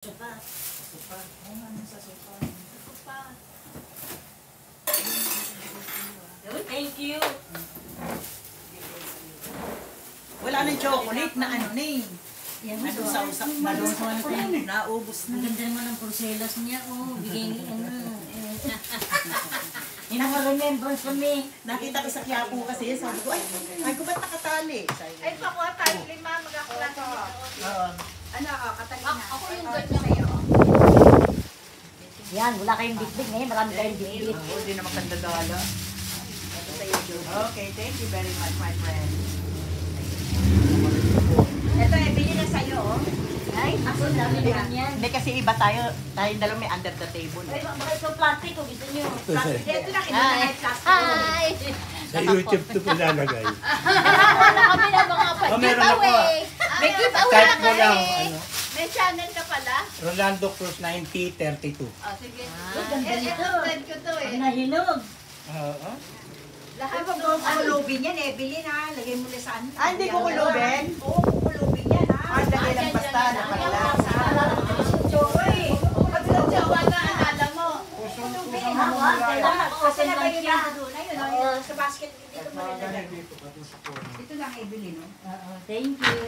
Sopa. Sopa. Oo nga, nasa sopa. Sopa. Thank you. Wala nang chocolate na ano na eh. Yan, Ano sa usap na doon. Naubos ang na. ganda naman ng porcelas niya. Oh, bigay ni ano. Yung mga remembrance kami. Nakita ko sa Quiapo kasi, sabi ko, ay ko ba't nakatali? Ay, pakuha tayo lima, mag-aklase nito. Oo. Ano, katali na. Ako yung Oh, ganyan. sa'yo. Yan, wala kayong bitbit ngayon. Marami kayong bitbit. Oo, di naman kandadala. Okay, thank you very much, my friend. Ito, bili na sa'yo, oh. Ay, ako dami naman yan. Hindi kasi iba tayo, tayong dalawa may under the table. Ay, baka ito plastic kung gusto nyo. Plastic. Ito na, kinuha na yung plastic. Hi! Sa YouTube to po lalagay. Wala kami na mga Oh, meron ako. May giveaway Type na mo lang. kami. Ano, May channel ka pala. Rolando Cruz 9032. Oh, sige. ganda Eh, nito. friend ko to eh. Ang nahinog. Oo. Lahat ng kukulubin yan eh. Bili na, lagay mo na sa ano. Ah, hindi kukulubin? Oo, kukulubin yan ha. Ah, lagay lang basta na pala. Pag jowa na, akala mo. Kulubin. Kasi nabili na doon. Ayun, oh, sa basket. Dito mo nilagay. Ito lang ibili, no? Oo, thank you.